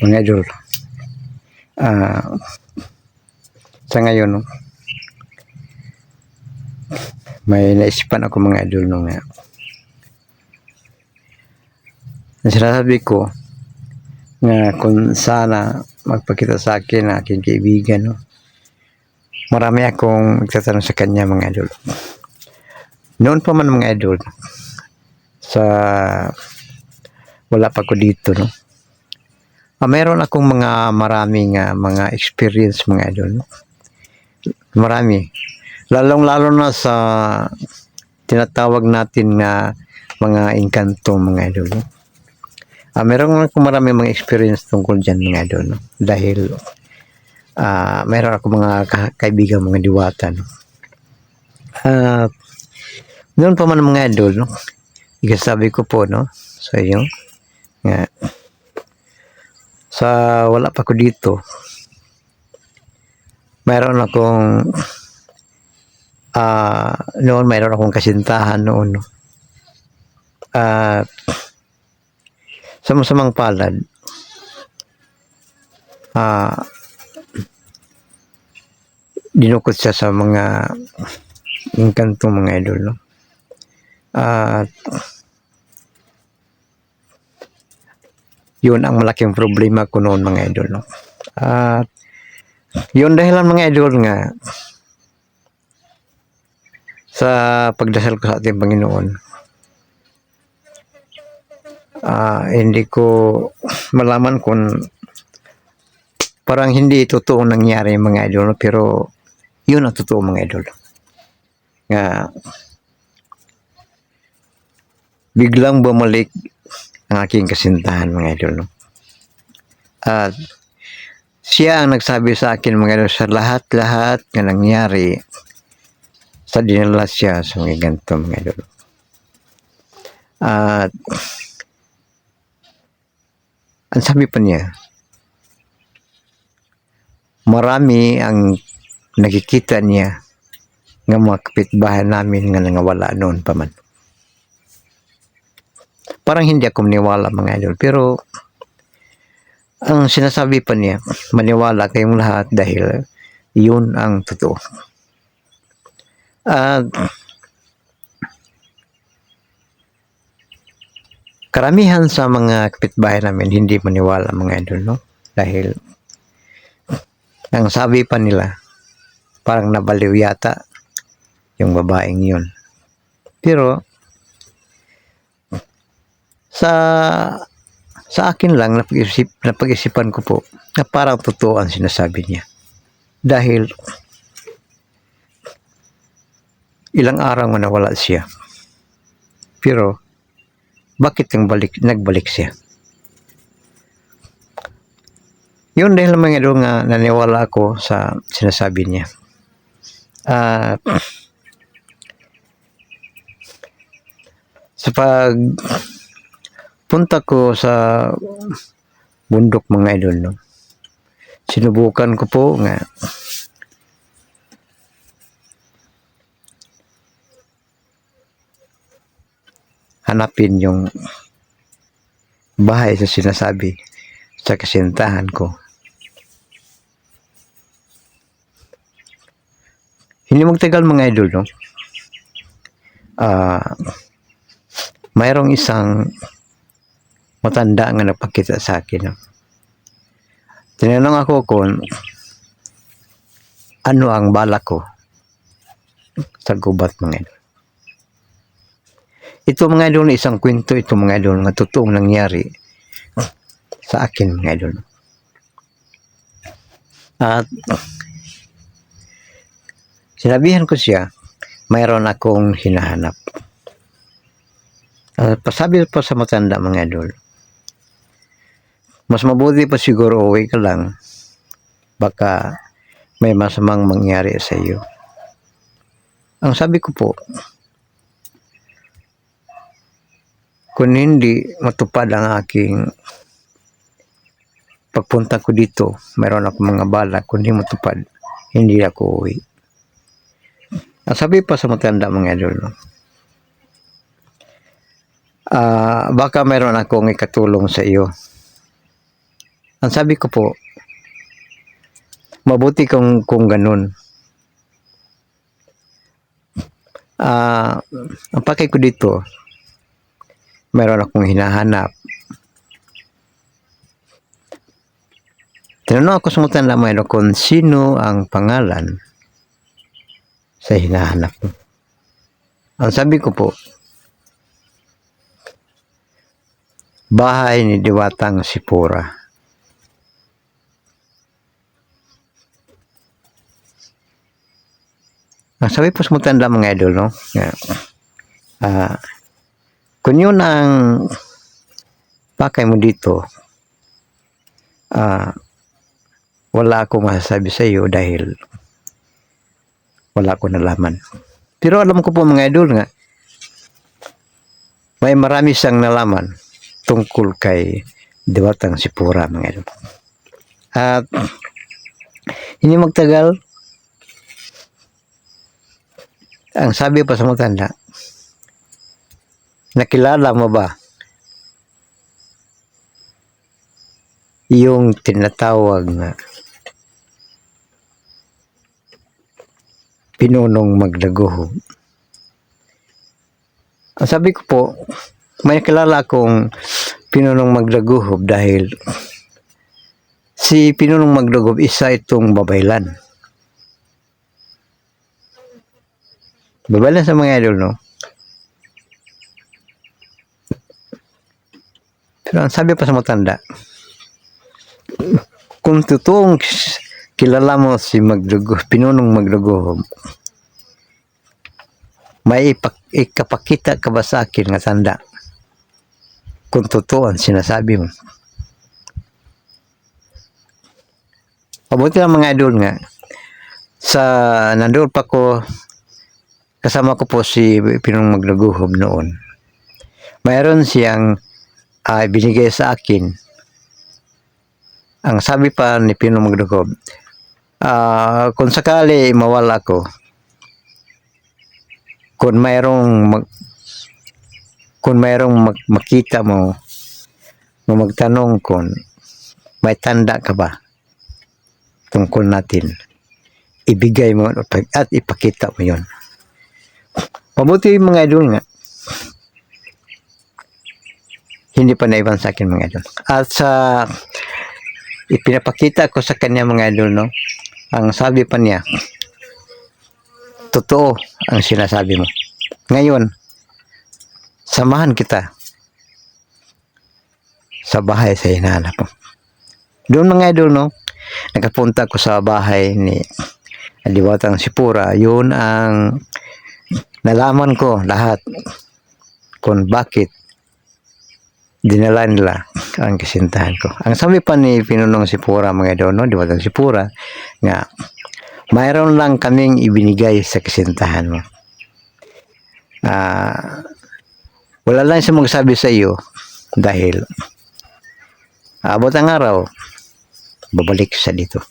mga idol, sa ngayon, no, may naisipan ako mga idol nung sinasabi ko nga kung sana magpakita sa akin na aking kaibigan, no, marami akong nagtatanong sa kanya mga idol. Noon pa man mga idol, sa wala pa ko dito, no, mayroon akong maraming mga experience mga idol, no? Marami, lalong-lalo na sa tinatawag natin na mga engkanto mga idol, no? Meron akong maraming mga experience tungkol dyan mga idol, no? Dahil meron akong mga kaibigan, mga diwata, no? Noon pa man mga idol, no, sabi ko po, no, sa inyo nga sa wala pa ko dito, mayroon akong noon mayroon akong kasintahan noon, no? Sama-samang palad, dinukot siya sa mga engkanto mga idol, no? Yun ang malaking problema ko noon mga idol, no? Yun dahilan mga idol nga sa pagdasal ko sa ating Panginoon, hindi ko malaman kung parang hindi totoo nangyari mga idol, no? Pero yun ang totoo mga idol, nga biglang bumalik ang aking kasintahan mga idol, no? At siya ang nagsabi sa akin mga idol sa lahat-lahat na nangyari sa dinala siya sa mga ganito mga idol. At ang sabi pa niya, marami ang nakikita niya ng mga kapitbahay namin nga nangawala noon pa man. Parang hindi ako maniwala mga idol, pero ang sinasabi pa niya, maniwala kayong lahat dahil yun ang totoo. Karamihan sa mga kapitbahay namin hindi maniwala mga idol, no? Dahil ang sabi pa nila, parang nabaliw yata yung babaeng yun. Pero sa akin lang napag-isipan ko po na parang totoo ang sinasabi niya. Dahil ilang araw na nawala siya. Pero bakit nagbalik siya? Yun dahil mga idol nga naniwala ako sa sinasabi niya. Sa punta ko sa bundok mga idol, no, sinubukan ko po nga hanapin yung bahay sa sinasabi sa kasintahan ko. Hindi magtagal mga idol, no, mayroong isang matanda nga nagpakita sa akin, no. Tinanong ako kung ano ang balak ko sa gubat mga idol. Ito mga idol, isang kwento ito mga idol nga totoong nangyari sa akin mga idol. At sinabihan ko siya, mayroon akong hinahanap. Pasabi pa sa matanda mga idol, mas mabuti pa siguro uwi ka lang, baka may masamang mangyari sa iyo. Ang sabi ko po, kung hindi matupad ang aking pagpunta ko dito, mayroon ako mga bala, kung hindi matupad, hindi ako uwi. Ang sabi pa sa matanda mga idol, no, baka mayroon akong ikatulong sa iyo. Ang sabi ko po, mabuti kung ganun. Ang pakay ko dito, mayroon akong hinahanap. Tinanong ako sa mga tanda mayroon kung sino ang pangalan sa hinahanap ko. Ang sabi ko po, bahay ni Diwatang Sipura. Ang sabi po sa mga tanda mga idol, no? Kung yun ang pakay mo dito, wala akong masasabi sa iyo dahil wala akong nalaman. Pero alam ko po mga idol nga, may marami siyang nalaman tungkol kay Diwatang Sipura mga idol. At hindi magtagal, ang sabi pa sa matanda, nakilala mo ba yung tinatawag na Pinunong Magdaguhob? Ang sabi ko po, may nakilala akong Pinunong Magdaguhob dahil si Pinunong Magdaguhob isa itong babaylan. Babaylan sa mga idol, no? Pero ang sabi pa sa matanda, kung totoong kilala mo si Pinunong Magdaguhob, may ikapakita ka ba sa akin nga tanda kung totoo ang sinasabi mo? Mabuti lang mga idol nga, nandoon pa ko, kasama ko po si Pinunong Magdaguhob noon. Mayroon siyang binigay sa akin. Ang sabi pa ni Pinunong Magdaguhob, kung sakali mawala ko, kung mayroong makita mo, magtanong kung may tanda ka ba tungkol natin, ibigay mo at ipakita mo yon. Mabuti mga idol nga, hindi pa naiwan sa akin mga idol. At sa ipinapakita ko sa kanya mga idol, no, ang sabi pa niya, totoo ang sinasabi mo. Ngayon, samahan kita sa bahay sa hinahanap mo. Doon mga idol, no, nakapunta ko sa bahay ni Diwatang Sipura. Yun ang nalaman ko lahat kung bakit dinala nila ang kasintahan ko. Ang sabi pa ni Pinunong Sipura mga idol, no, Diwatang Sipura, nga mayroon lang kaming ibinigay sa kasintahan mo. Wala lang siya magsabi sa iyo dahil abot ang araw, babalik siya dito.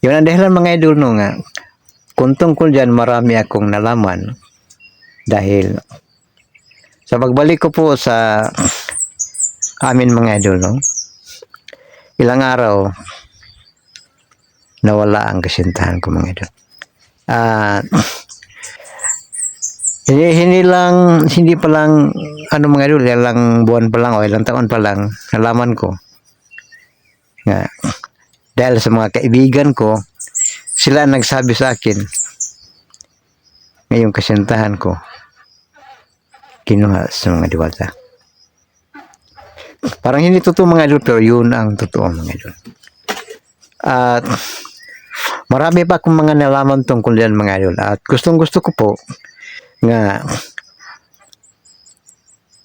Yun ang dahilan mga idol, no, nga kung tungkol dyan marami akong nalaman dahil sa pagbalik ko po sa amin mga idol, no, ilang araw nawala ang kasintahan ko mga idol. Hindi pa lang mga idol, ilang buwan pa lang o ilang taon pa lang nalaman ko nga dahil sa mga kaibigan ko, sila nagsabi sa akin ngayong kasintahan ko kinuha sa mga diwata. Parang hindi totoo mga idol, pero yun ang totoo mga idol. At marami pa akong mga nalaman tungkol yan mga idol. At gustong-gusto ko po nga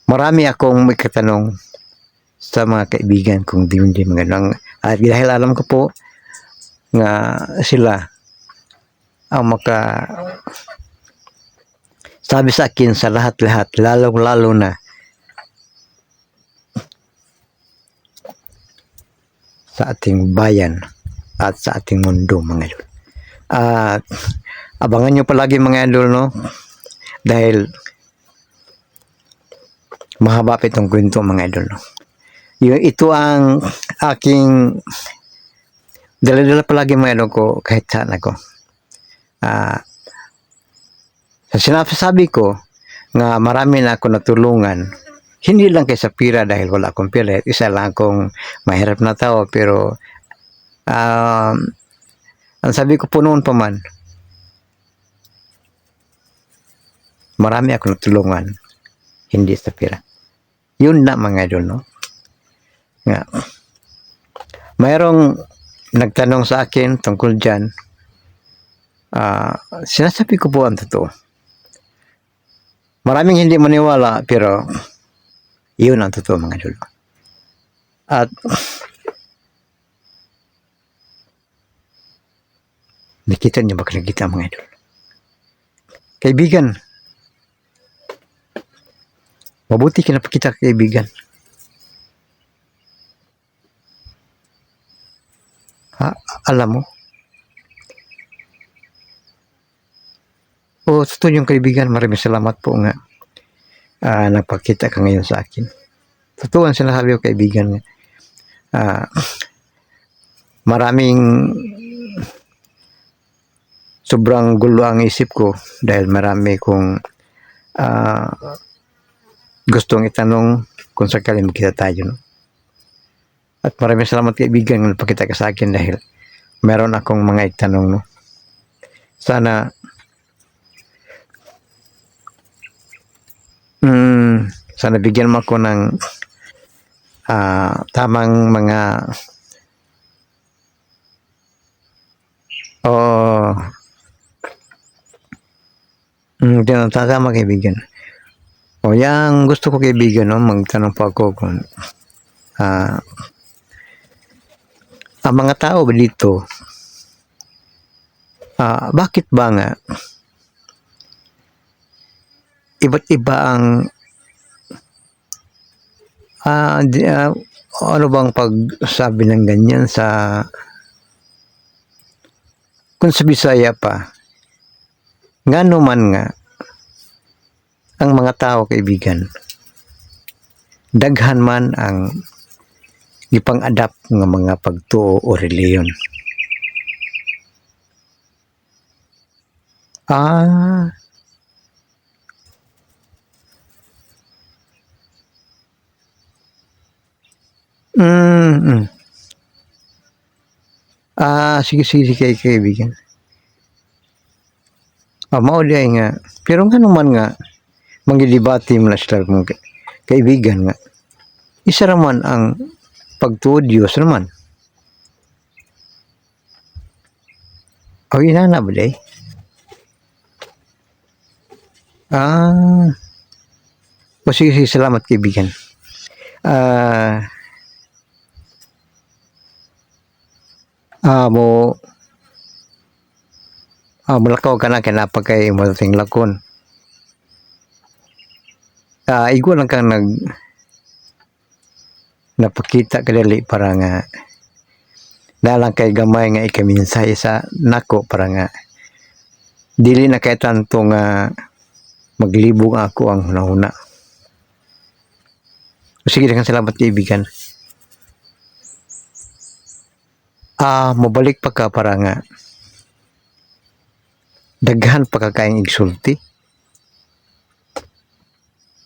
marami akong may katanong sa mga kaibigan kong di mga idol. At dahil alam ko po nga sila ang sabi sa akin sa lahat-lahat, lalo na sa ating bayan at sa ating mundo mga idol. At abangan nyo palagi mga idol, no, dahil mahaba pa itong kwento mga idol, no. Ito ang aking dala-dala palagi mga ano ko kahit saan ako. Sa sinasabi ko nga marami na ako natulungan, hindi lang kay sa pira dahil wala akong pira. Isa lang akong mahirap na tao pero ang sabi ko po noon pa man, marami ako natulungan, hindi sa pira. Yun na mga idol, no? Nga. Mayroong nagtanong sa akin tungkol dyan, sinasabi ko po ang totoo. Maraming hindi maniwala, pero yun ang totoo mga idol. At nakita niyo ba nakita mga idol? Kaibigan, mabuti kinapakita kaibigan. Alam mo? Totoo yung kaibigan, maraming salamat po nga napakita ka ngayon sa akin. Totoo ang sinasabi ko kaibigan. Maraming sobrang gulo ang isip ko dahil marami kong gustong itanong kung sakaling magkita tayo. No? At maraming salamat kaibigan na napakita ka sa akin dahil meron akong mga itanong. No? Sana sana bigyan mo ako ng tamang mga tama kaibigan. Yang gusto ko kaibigan, no, magtanong po ako kung ang mga tao dito, bakit ba nga iba't iba ang ano bang pagsabi ng ganyan sa kung sa Bisaya pa ngano man nga ang mga tao kaibigan daghan man ang ipang-adapt ng mga pagtuo o reliyon. Sige kaibigan. Mao di nga. Pero nga naman nga, manggidebate mo na sila kung kaibigan nga. Isa naman ang pagtuo Diyos naman. Inana ba day? Sige, salamat kaibigan. Malakaw ka na kinapag kay madating lakon. Igo lang kang napakita kadali para nga nalang kay gamay nga ikaminsay sa nako para nga dili na kay tanto nga maglibog ako ang hunahuna. Sige lang salamat kaibigan. Mabalik pa ka para nga daghan pagkakaing igsulti.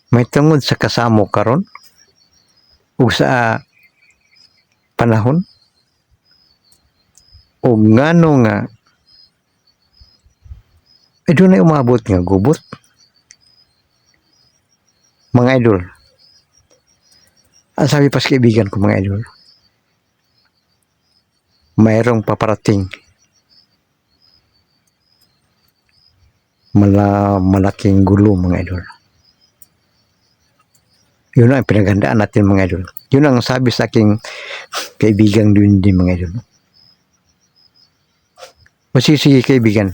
May tungod sa kasamo karon ug sa panahon ug ngano nga doon ay umabot nga gubot. Mga idol, ang sabi pa sa kaibigan ko mga idol, mayroong paparating malaking gulo mga idol. Yun ang pinaghandaan natin mga idol. Yun ang sabi sa aking kaibigan din mga idol. Sige kaibigan.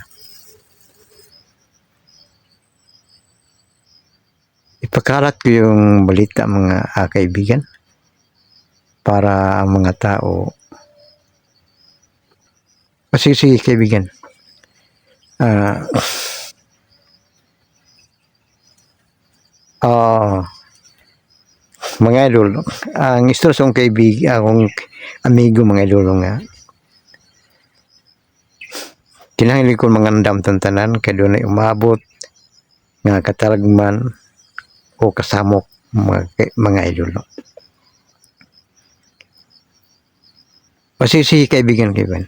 Ipakalat ko yung balita mga kaibigan para ang mga tao. Sige kaibigan. Mga idol, ang istorya kong akong amigo mga idol nga kinahanglan ko mangandam tanan kay dunay umabot nga katalagman o kasamok mga idol. Masisi kaibigan kaibigan.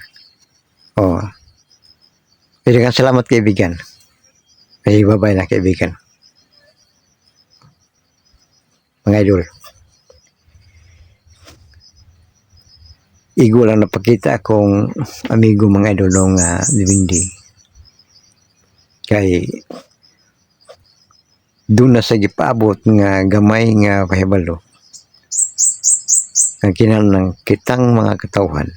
Oh. Daghang salamat kaibigan. Ay babay na kaibigan. Mga idol. Igo lang napakita akong amigo mga idol nga Divindi. Kay doon na sa gipaabot nga gamay nga kahibalo. Ang kinahanglan kitang mga katawhan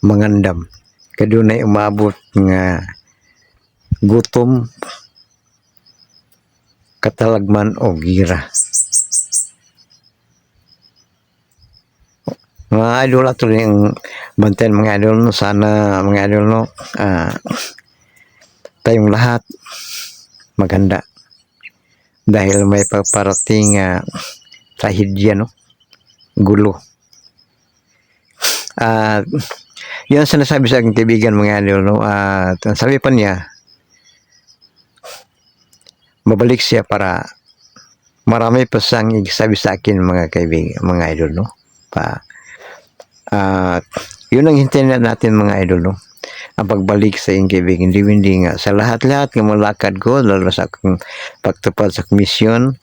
mangandam kadunay umabot nga gutom, katalagman o gira. Mga idol ato yung bantayan mga idol no, sana mga idol no, tayong lahat maganda dahil may paparating trahedya no, gulo. Yun ang sinasabi sa aking kaibigan mga idol no, sabi pa niya mabalik siya para marami pa siyang isabi sa akin mga kaibigan, mga idol no. Yun ang hintayin natin mga idol no. Ang pagbalik sa iyong kaibigan, hindi nga sa lahat-lahat ng malakad ko, lalo sa akong pagtupad sa misyon,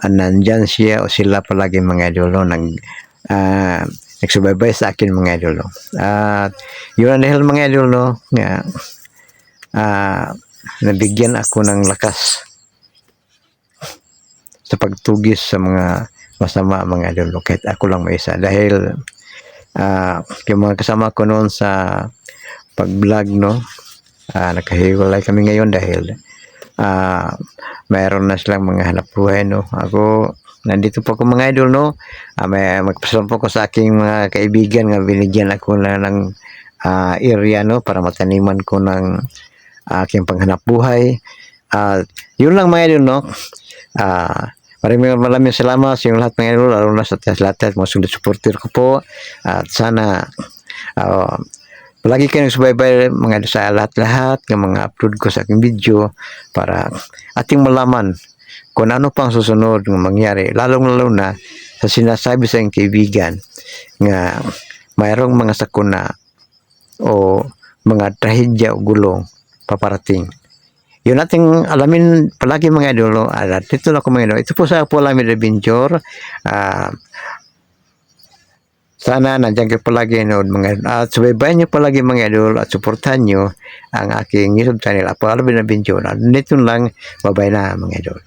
nandyan siya o sila palagi mga idol no, nagsubaybay sa akin mga idol no. Yun ang dahil mga idol no, nga nabigyan ako ng lakas sa pagtugis sa mga masama mga idol no, kahit ako lang may isa dahil yung mga kasama ko noon sa pag-vlog no, nakahiwalay kami ngayon dahil mayroon na silang mga hanap buhay no. Ako nandito po ako mga idol no, may magpasalamat po ko sa aking mga kaibigan nga binigyan ako na ng area no para mataniman ko ng aking panghanap buhay. Yun lang mga idol no. Maraming salamat sa inyong lahat mga idol, lalo na sa lahat mga sulit supporter ko po. At sana palagi kayong subaybay mga idol sa lahat-lahat ng mga upload ko sa aking video para ating malaman kung ano pang susunod ng mangyari. Lalong-lalo na sa sinasabi sa inyong kaibigan nga mayroong mga sakuna o mga trahedya o gulong paparating. Yun nating alamin palagi mga idol. Dito na ako mga idol. Ito po sa Paul Amir Adventure. Sana nandiyan kayo palagi no, mga idol. At subaybayan nyo palagi mga idol at suportahan nyo ang aking YouTube channel. Paul Amir Adventure. Dito lang. Bye-bye na mga idol.